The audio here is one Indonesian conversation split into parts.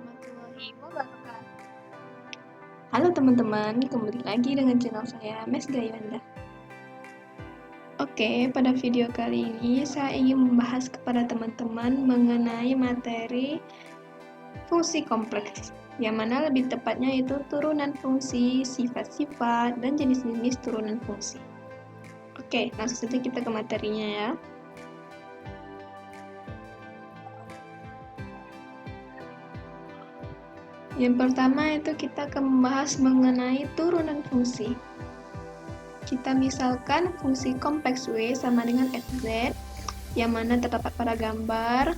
warahmatullahi wabarakatuh. Halo teman-teman, kembali lagi dengan channel saya, Mes Gayanda. Oke, pada video kali ini saya ingin membahas kepada teman-teman mengenai materi fungsi kompleks, yang mana lebih tepatnya itu turunan fungsi, sifat-sifat, dan jenis-jenis turunan fungsi. Oke, langsung saja kita ke materinya ya. Yang pertama itu kita akan membahas mengenai turunan fungsi. Kita misalkan fungsi kompleks W sama dengan fz, yang mana terdapat pada gambar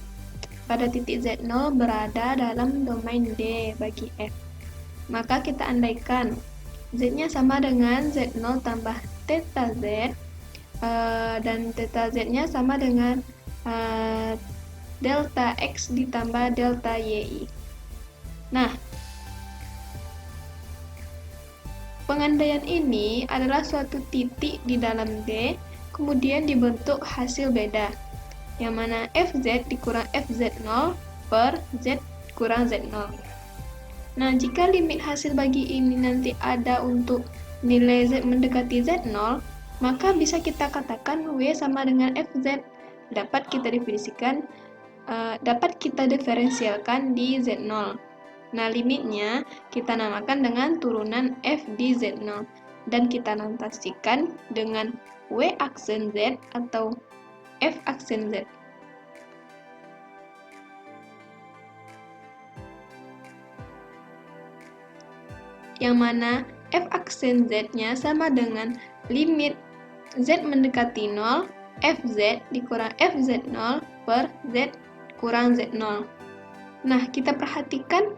pada titik z0 berada dalam domain D bagi f. Maka kita andaikan z-nya sama dengan z0 tambah theta z, dan theta z-nya sama dengan delta x ditambah delta yi. Nah, pengandaian ini adalah suatu titik di dalam D, kemudian dibentuk hasil beda, yang mana fz dikurang fz0 per z kurang z0. Nah, jika limit hasil bagi ini nanti ada untuk nilai z mendekati z0, maka bisa kita katakan W sama dengan fz. Dapat kita diferensialkan di z0. Nah, limitnya kita namakan dengan turunan f di z0 dan kita notasikan dengan w aksen z atau f aksen z. Yang mana f aksen z-nya sama dengan limit z mendekati 0 fz dikurang fz0 per z kurang z0. Nah, kita perhatikan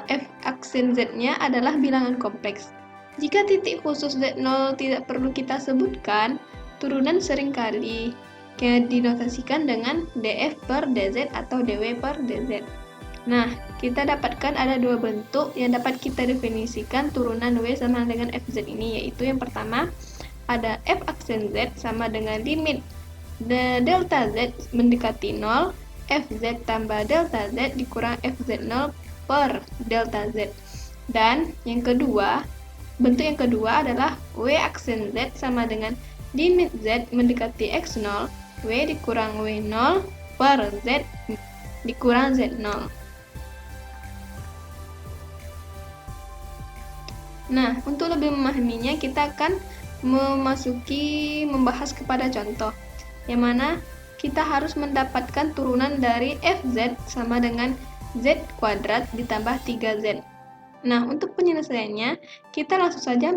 f aksen z-nya adalah bilangan kompleks. Jika titik khusus z0 tidak perlu kita sebutkan, turunan seringkali dinotasikan dengan df per dz atau dw per dz. Nah, kita dapatkan ada dua bentuk yang dapat kita definisikan turunan w sama dengan fz ini, yaitu yang pertama ada f aksen z sama dengan limit delta z mendekati 0 fz tambah delta z dikurang fz0 per delta z. Dan yang kedua, bentuk yang kedua adalah w aksen z sama dengan limit z mendekati x0 w dikurang w0 per z dikurang z0. Nah, untuk lebih memahaminya kita akan membahas kepada contoh, yang mana kita harus mendapatkan turunan dari fz sama dengan z kuadrat ditambah 3z. Nah, untuk penyelesaiannya, kita langsung saja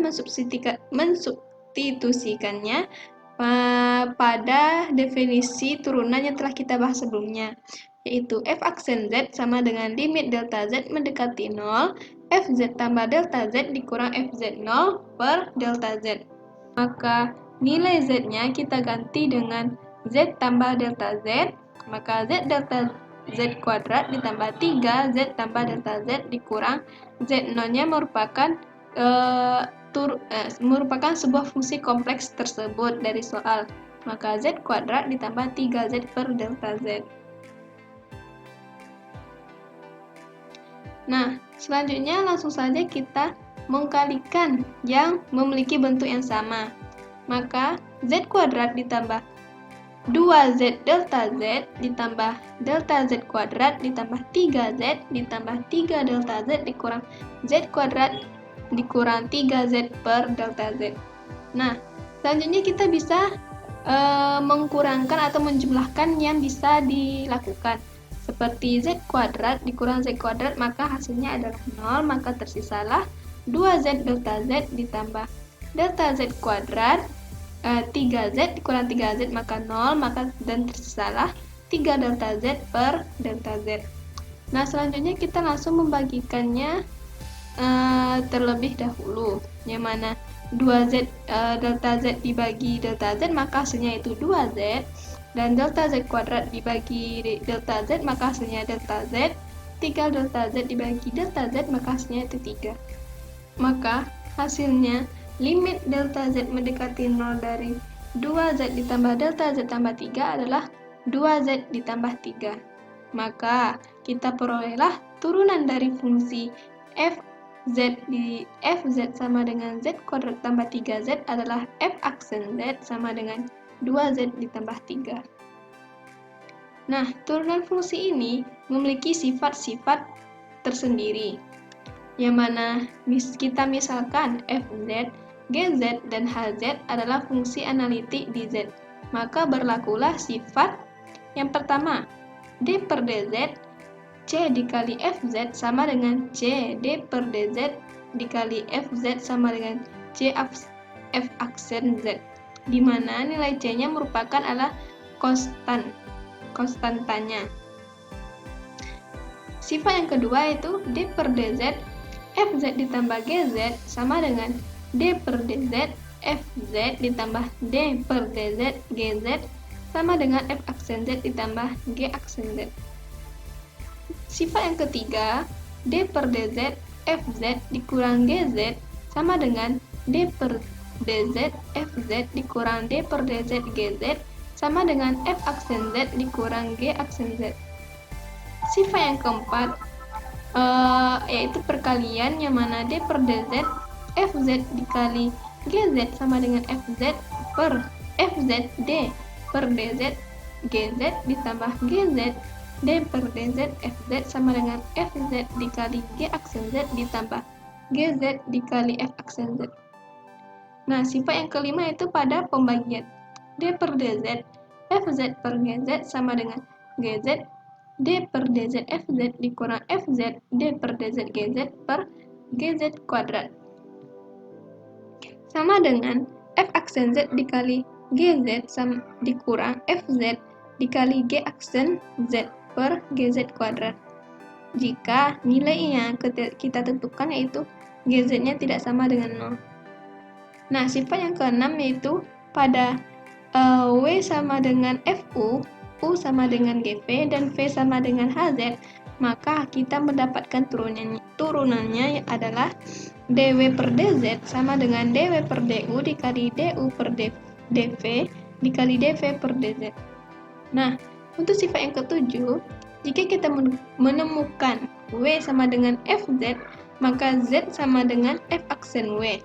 mensubstitusikannya pada definisi turunan yang telah kita bahas sebelumnya, yaitu f aksen z sama dengan limit delta z mendekati 0, fz tambah delta z dikurang fz0 per delta z. Maka nilai z-nya kita ganti dengan z tambah delta z, maka z delta z kuadrat ditambah 3z tambah delta z dikurang z0-nya merupakan sebuah fungsi kompleks tersebut dari soal. Maka z kuadrat ditambah 3z per delta z. Nah, selanjutnya langsung saja kita mengkalikan yang memiliki bentuk yang sama. Maka z kuadrat ditambah 2z delta z ditambah delta z kuadrat ditambah 3z ditambah 3 delta z dikurang z kuadrat dikurang 3z per delta z. Nah, selanjutnya kita bisa mengkurangkan atau menjumlahkan yang bisa dilakukan. Seperti z kuadrat dikurang z kuadrat, maka hasilnya adalah 0, maka tersisalah 2z delta z ditambah delta z kuadrat 3z dikurang 3z maka 0, maka dan tersisalah 3 delta z per delta z. Nah, selanjutnya kita langsung membagikannya terlebih dahulu, yang mana 2z delta z dibagi delta z maka hasilnya itu 2z, dan delta z kuadrat dibagi delta z maka hasilnya delta z, 3 delta z dibagi delta z maka hasilnya itu 3. Maka hasilnya limit delta z mendekati 0 dari 2z ditambah delta z tambah 3 adalah 2z ditambah 3. Maka kita perolehlah turunan dari fungsi fz sama dengan z kuadrat tambah 3z adalah f aksen z sama dengan 2z ditambah 3. Nah, turunan fungsi ini memiliki sifat-sifat tersendiri, yang mana kita misalkan fz, gz, dan hz adalah fungsi analitik di z. Maka berlakulah sifat yang pertama, d per dz C dikali fz sama dengan C d per dz dikali fz sama dengan C f aksen z, di mana nilai C-nya merupakan adalah konstantanya. Sifat yang kedua yaitu d per dz fz ditambah gz sama dengan d per dz fz ditambah d per dz gz sama dengan f aksen z ditambah g aksen z. Sifat yang ketiga, d per dz fz dikurang gz sama dengan d per dz fz dikurang d per dz gz sama dengan f aksen z dikurang g aksen z. Sifat yang keempat yaitu perkalian, yang mana d per dz fz dikali gz sama dengan fz per fz d per dz gz ditambah gz d per dz fz sama dengan fz dikali g aksen z ditambah gz dikali f aksen z. Nah, sifat yang kelima itu pada pembagian. D per dz fz per gz sama dengan gz d per dz fz dikurang fz d per dz gz per gz kuadrat sama dengan f aksen z dikali gz dikurang fz dikali g aksen z per gz kuadrat jika nilai yang kita tentukan yaitu gz-nya tidak sama dengan 0. Nah, sifat yang keenam yaitu pada w sama dengan fu, u sama dengan gv, dan v sama dengan hz, maka kita mendapatkan turunannya adalah dw per dz sama dengan dw per du dikali du per dv dikali dv per dz. Nah, untuk sifat yang ketujuh, jika kita menemukan w sama dengan fz, maka z sama dengan f aksen w.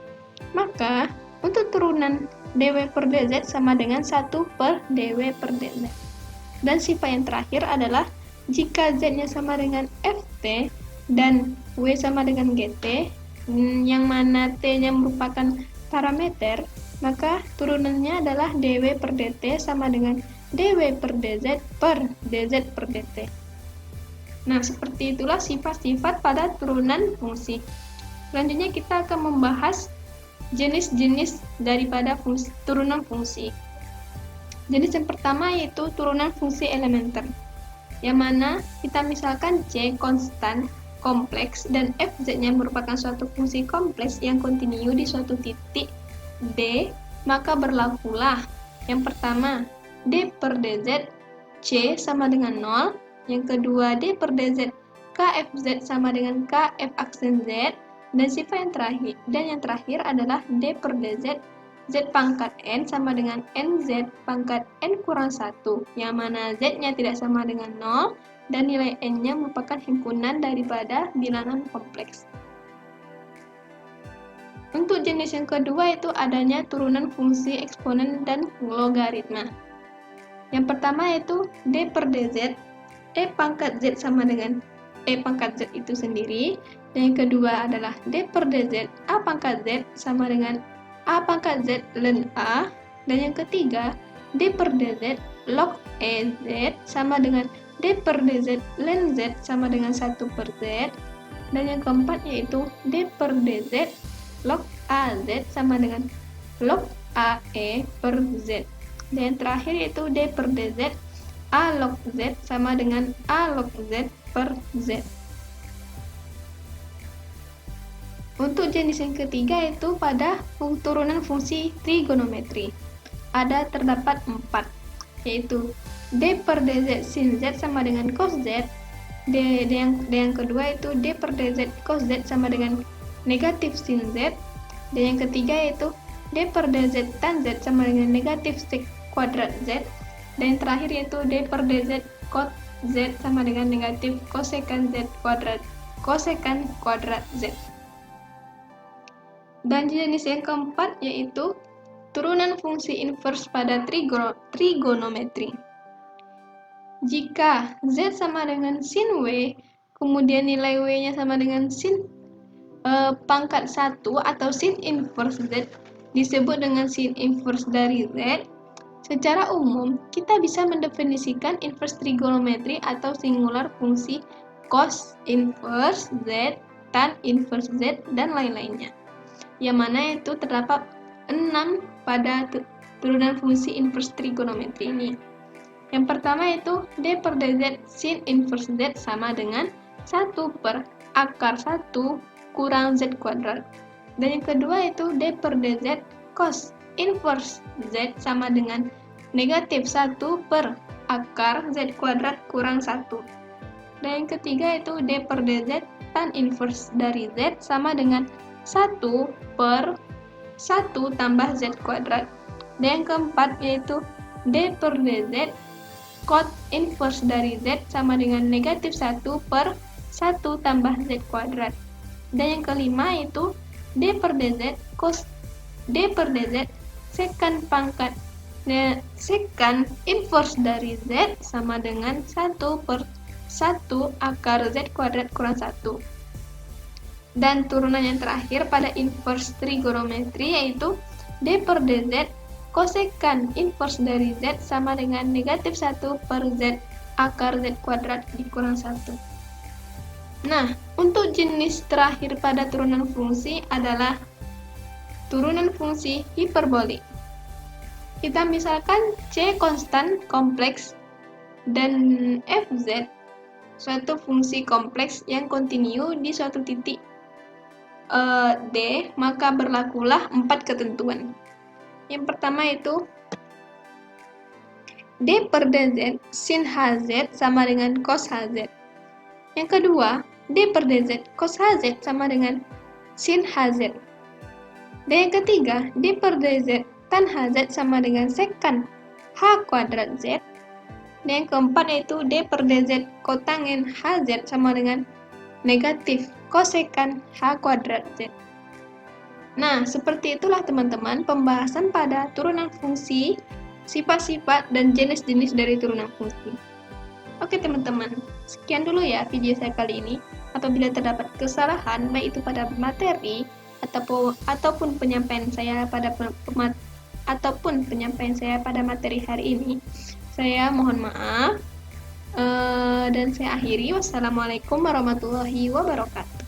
Maka, untuk turunan dw per dz sama dengan 1 per dw per dz. Dan sifat yang terakhir adalah jika z-nya sama dengan ft dan w sama dengan gt, yang mana t-nya merupakan parameter, maka turunannya adalah dw per dt sama dengan dw per dz per dz per dt. Nah, seperti itulah sifat-sifat pada turunan fungsi. Selanjutnya kita akan membahas jenis-jenis daripada turunan fungsi. Jenis yang pertama yaitu turunan fungsi elementer, yang mana kita misalkan C konstan kompleks dan fz-nya merupakan suatu fungsi kompleks yang kontinu di suatu titik D, maka berlakulah yang pertama d per dz C sama dengan 0, yang kedua d per dz kfz sama dengan kf aksen z, dan sifat yang terakhir adalah d per dz z pangkat n sama dengan nz pangkat n kurang 1, yang mana z-nya tidak sama dengan 0 dan nilai n-nya merupakan himpunan daripada bilangan kompleks. Untuk jenis yang kedua itu adanya turunan fungsi eksponen dan logaritma. Yang pertama yaitu d per dz e pangkat z sama dengan e pangkat z itu sendiri, dan yang kedua adalah d per dz a pangkat z sama dengan a pangkat z ln a, dan yang ketiga d per dz log ez sama dengan d per dz ln z sama dengan 1 per z, dan yang keempat yaitu d per dz log az sama dengan log ae per z, dan yang terakhir yaitu d per dz a log z sama dengan a log z per z. Untuk jenis yang ketiga yaitu pada turunan fungsi trigonometri. Terdapat 4, yaitu d per dz sin z sama dengan cos z, yang kedua yaitu d per dz cos z sama dengan negatif sin z, dan yang ketiga yaitu d per dz tan z sama dengan negatif sek kuadrat z, dan yang terakhir yaitu d per dz cot Z sama dengan negatif kosekan Z kuadrat Z. Dan jenis yang keempat yaitu turunan fungsi inverse pada trigonometri. Jika Z sama dengan sin W, kemudian nilai W-nya sama dengan sin pangkat 1 atau sin inverse Z, disebut dengan sin inverse dari Z. Secara umum, kita bisa mendefinisikan inverse trigonometri atau singular fungsi cos inverse Z, tan inverse Z, dan lain-lainnya. Yang mana itu terdapat 6 pada turunan fungsi inverse trigonometri ini. Yang pertama itu D per dz sin inverse Z sama dengan 1 per akar 1 kurang Z kuadrat. Dan yang kedua itu D per dz cos inverse Z sama dengan negatif 1 per akar Z kuadrat kurang 1. Dan yang ketiga itu D per dz tan inverse dari Z sama dengan 1 per 1 tambah Z kuadrat. Dan yang keempat yaitu D per dz cot inverse dari Z sama dengan negatif 1 per 1 tambah Z kuadrat. Dan yang kelima yaitu D per dz cos D per dz secant inverse dari Z sama dengan 1 per 1 akar Z kuadrat kurang 1. Dan turunan yang terakhir pada inverse trigonometri yaitu D per dz kosekan inverse dari Z sama dengan negatif 1 per Z akar Z kuadrat dikurang 1. Nah, untuk jenis terakhir pada turunan fungsi adalah turunan fungsi hiperbolik. Kita misalkan C konstan kompleks dan Fz suatu fungsi kompleks yang kontinu di suatu titik D, maka berlakulah 4 ketentuan. Yang pertama itu D per dz sin Hz sama dengan cos Hz. Yang kedua, D per dz cos Hz sama dengan sin Hz. Dan yang ketiga, D per dz tan Hz sama dengan secant H kuadrat Z. Dan yang keempat yaitu D per dz kotangen Hz sama dengan negatif kosekan H kuadrat Z. Nah, seperti itulah teman-teman pembahasan pada turunan fungsi, sifat-sifat, dan jenis-jenis dari turunan fungsi. Oke teman-teman, sekian dulu ya video saya kali ini. Apabila terdapat kesalahan, baik itu pada materi ataupun penyampaian saya pada materi hari ini, saya mohon maaf. Dan saya akhiri. Wassalamualaikum warahmatullahi wabarakatuh.